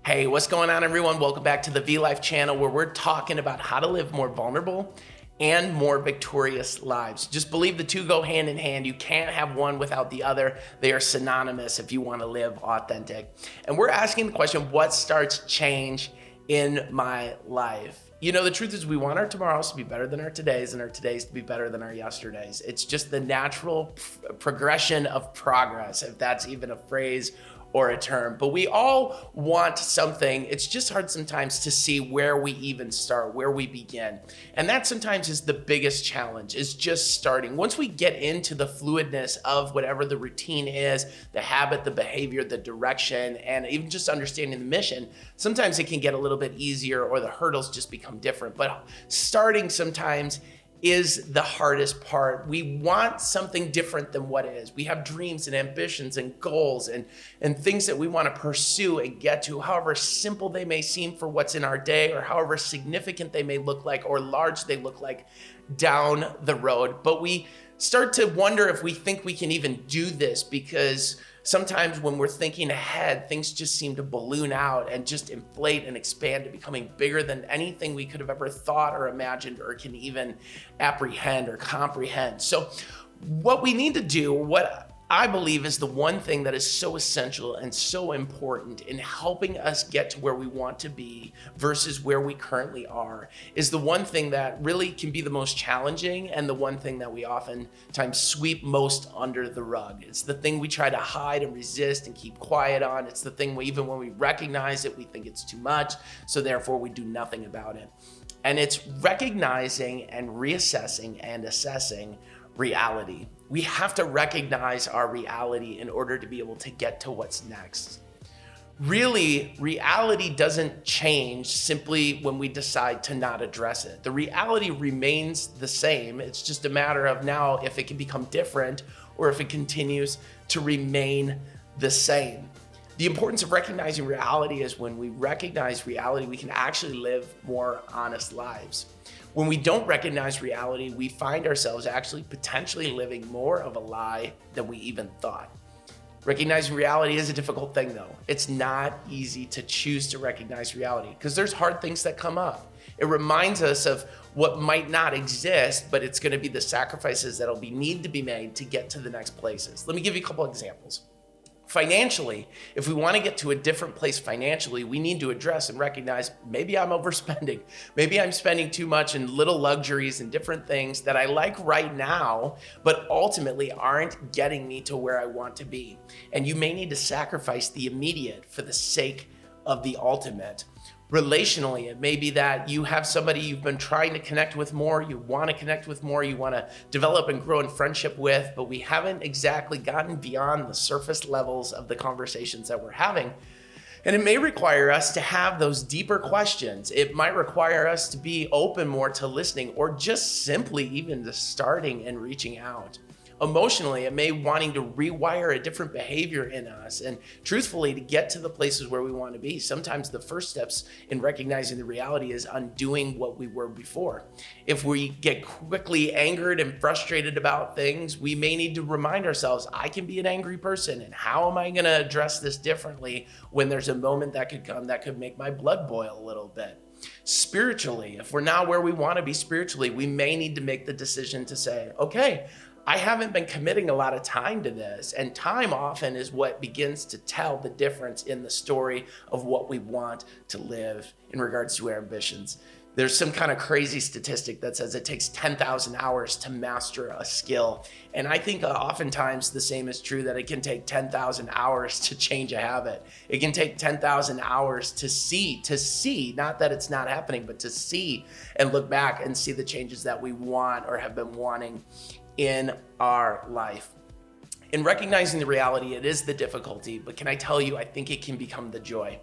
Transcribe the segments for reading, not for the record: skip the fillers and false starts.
Hey, what's going on, everyone? Welcome back to the V Life channel, where we're talking about how to live more vulnerable and more victorious lives. Just believe the two go hand in hand. You can't have one without the other. They are synonymous if you want to live authentic. And we're asking the question, what starts change in my life? You know, the truth is we want our tomorrows to be better than our todays and our todays to be better than our yesterdays. It's just the natural progression of progress, if that's even a phrase or a term. But we all want something. It's just hard sometimes to see where we even start, where we begin. And that sometimes is the biggest challenge, is just starting. Once we get into the fluidness of whatever the routine is, the habit, the behavior, the direction, and even just understanding the mission, sometimes it can get a little bit easier or the hurdles just become different. But starting sometimes is the hardest part. We want something different than what is. We have dreams and ambitions and goals and things that we want to pursue and get to, however simple they may seem for what's in our day, or however significant they may look like or large they look like down the road. But we start to wonder if we think we can even do this, because sometimes when we're thinking ahead, things just seem to balloon out and just inflate and expand to becoming bigger than anything we could have ever thought or imagined or can even apprehend or comprehend. So what we need to do, what I believe is the one thing that is so essential and so important in helping us get to where we want to be versus where we currently are, is the one thing that really can be the most challenging and the one thing that we oftentimes sweep most under the rug. It's the thing we try to hide and resist and keep quiet on. It's the thing even when we recognize it, we think it's too much, so therefore we do nothing about it. And it's recognizing and reassessing and assessing reality. We have to recognize our reality in order to be able to get to what's next. Really, reality doesn't change simply when we decide to not address it. The reality remains the same. It's just a matter of now if it can become different or if it continues to remain the same. The importance of recognizing reality is when we recognize reality, we can actually live more honest lives. When we don't recognize reality, we find ourselves actually potentially living more of a lie than we even thought. Recognizing reality is a difficult thing, though. It's not easy to choose to recognize reality because there's hard things that come up. It reminds us of what might not exist, but it's going to be the sacrifices that'll need to be made to get to the next places. Let me give you a couple examples. Financially, if we want to get to a different place financially, we need to address and recognize maybe I'm overspending. Maybe I'm spending too much in little luxuries and different things that I like right now, but ultimately aren't getting me to where I want to be. And you may need to sacrifice the immediate for the sake of the ultimate. Relationally, it may be that you have somebody you've been trying to connect with more, you want to connect with more, you want to develop and grow in friendship with, but we haven't exactly gotten beyond the surface levels of the conversations that we're having. And it may require us to have those deeper questions. It might require us to be open more to listening, or just simply even to starting and reaching out. Emotionally, it may wanting to rewire a different behavior in us. And truthfully, to get to the places where we want to be, sometimes the first steps in recognizing the reality is undoing what we were before. If we get quickly angered and frustrated about things, we may need to remind ourselves, I can be an angry person, and how am I going to address this differently when there's a moment that could come that could make my blood boil a little bit. Spiritually, if we're not where we want to be spiritually, we may need to make the decision to say, okay, I haven't been committing a lot of time to this, and time often is what begins to tell the difference in the story of what we want to live in regards to our ambitions. There's some kind of crazy statistic that says it takes 10,000 hours to master a skill. And I think oftentimes the same is true, that it can take 10,000 hours to change a habit. It can take 10,000 hours to see, not that it's not happening, but to see and look back and see the changes that we want or have been wanting in our life. In recognizing the reality, it is the difficulty, but can I tell you, I think it can become the joy.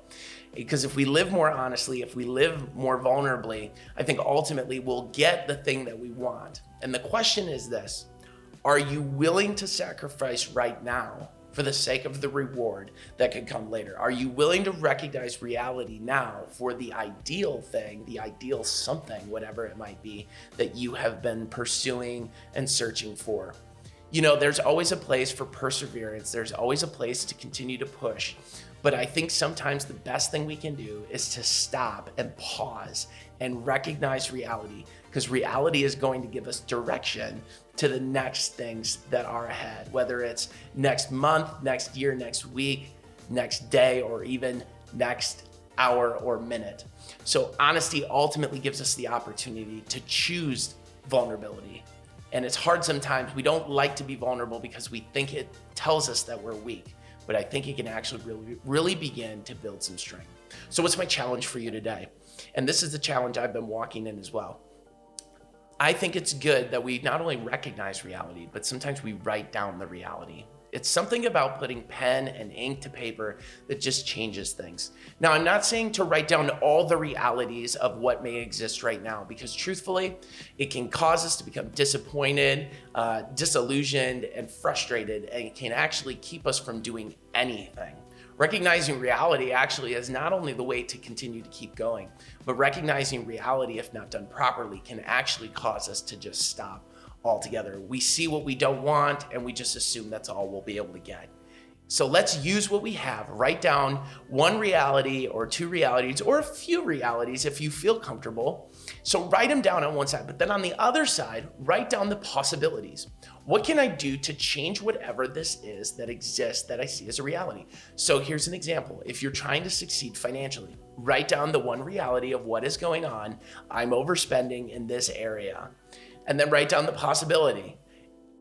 Because if we live more honestly, if we live more vulnerably, I think ultimately we'll get the thing that we want. And the question is this: are you willing to sacrifice right now for the sake of the reward that could come later? Are you willing to recognize reality now for the ideal thing, the ideal something, whatever it might be, that you have been pursuing and searching for? You know, there's always a place for perseverance. There's always a place to continue to push. But I think sometimes the best thing we can do is to stop and pause and recognize reality, because reality is going to give us direction to the next things that are ahead, whether it's next month, next year, next week, next day, or even next hour or minute. So honesty ultimately gives us the opportunity to choose vulnerability. And it's hard sometimes. We don't like to be vulnerable because we think it tells us that we're weak, but I think it can actually really begin to build some strength. So what's my challenge for you today? And this is the challenge I've been walking in as well. I think it's good that we not only recognize reality, but sometimes we write down the reality. It's something about putting pen and ink to paper that just changes things. Now, I'm not saying to write down all the realities of what may exist right now, because truthfully, it can cause us to become disappointed, disillusioned, and frustrated, and it can actually keep us from doing anything. Recognizing reality actually is not only the way to continue to keep going, but recognizing reality, if not done properly, can actually cause us to just stop altogether. We see what we don't want and we just assume that's all we'll be able to get. So let's use what we have. Write down one reality or two realities or a few realities if you feel comfortable. So write them down on one side, but then on the other side, write down the possibilities. What can I do to change whatever this is that exists that I see as a reality? So here's an example. If you're trying to succeed financially, write down the one reality of what is going on. I'm overspending in this area. And then write down the possibility.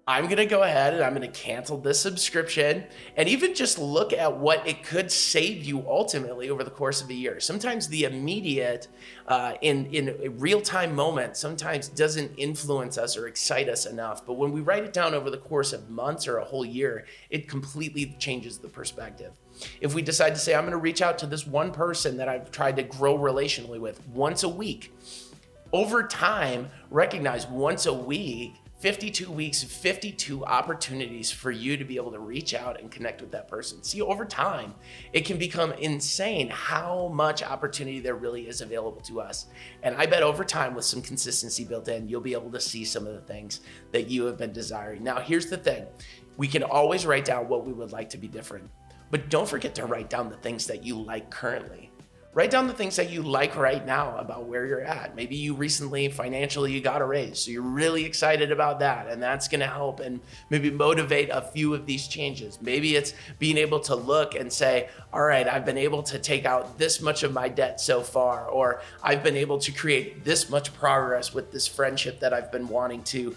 I'm gonna go ahead and I'm gonna cancel this subscription, and even just look at what it could save you ultimately over the course of a year. Sometimes the immediate, in a real-time moment, sometimes doesn't influence us or excite us enough. But when we write it down over the course of months or a whole year, it completely changes the perspective. If we decide to say, I'm gonna reach out to this one person that I've tried to grow relationally with once a week, over time, recognize once a week, 52 weeks, 52 opportunities for you to be able to reach out and connect with that person. See, over time, it can become insane how much opportunity there really is available to us. And I bet over time, with some consistency built in, you'll be able to see some of the things that you have been desiring. Now, here's the thing. We can always write down what we would like to be different, but don't forget to write down the things that you like currently. Write down the things that you like right now about where you're at. Maybe you recently, financially, you got a raise, so you're really excited about that, and that's gonna help and maybe motivate a few of these changes. Maybe it's being able to look and say, all right, I've been able to take out this much of my debt so far, or I've been able to create this much progress with this friendship that I've been wanting to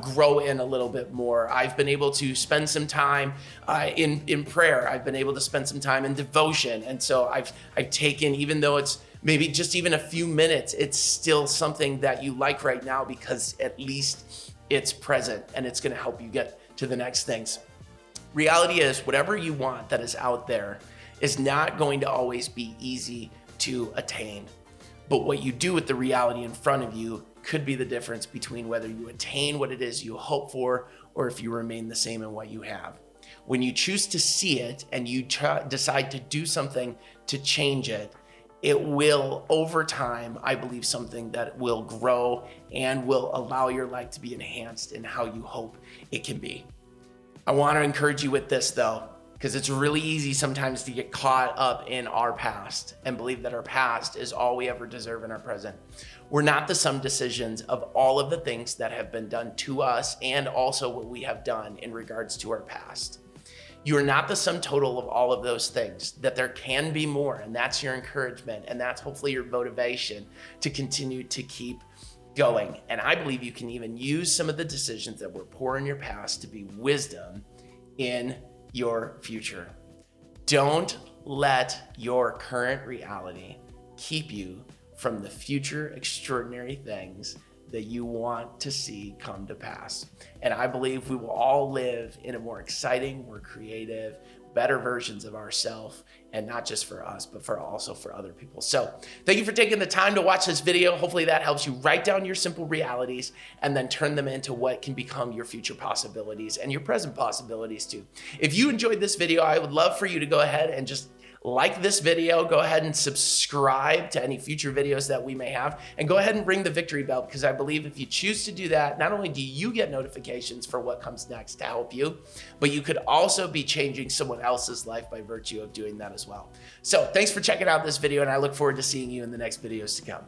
grow in a little bit more. I've been able to spend some time in prayer. I've been able to spend some time in devotion. And so I've taken, even though it's maybe just even a few minutes, it's still something that you like right now because at least it's present and it's gonna help you get to the next things. Reality is whatever you want that is out there is not going to always be easy to attain. But what you do with the reality in front of you could be the difference between whether you attain what it is you hope for or if you remain the same in what you have. When you choose to see it and you decide to do something to change it, it will, over time, I believe, something that will grow and will allow your life to be enhanced in how you hope it can be. I want to encourage you with this though, because it's really easy sometimes to get caught up in our past and believe that our past is all we ever deserve in our present. We're not the sum decisions of all of the things that have been done to us and also what we have done in regards to our past. You are not the sum total of all of those things, that there can be more, and that's your encouragement, and that's hopefully your motivation to continue to keep going. And I believe you can even use some of the decisions that were poor in your past to be wisdom in your future. Don't let your current reality keep you from the future extraordinary things that you want to see come to pass. And I believe we will all live in a more exciting, more creative, better versions of ourselves, and not just for us, but also for other people. So thank you for taking the time to watch this video. Hopefully that helps you write down your simple realities and then turn them into what can become your future possibilities and your present possibilities too. If you enjoyed this video, I would love for you to go ahead and just like this video, go ahead and subscribe to any future videos that we may have, and go ahead and ring the victory bell, because I believe if you choose to do that, not only do you get notifications for what comes next to help you, but you could also be changing someone else's life by virtue of doing that as well. So thanks for checking out this video, and I look forward to seeing you in the next videos to come.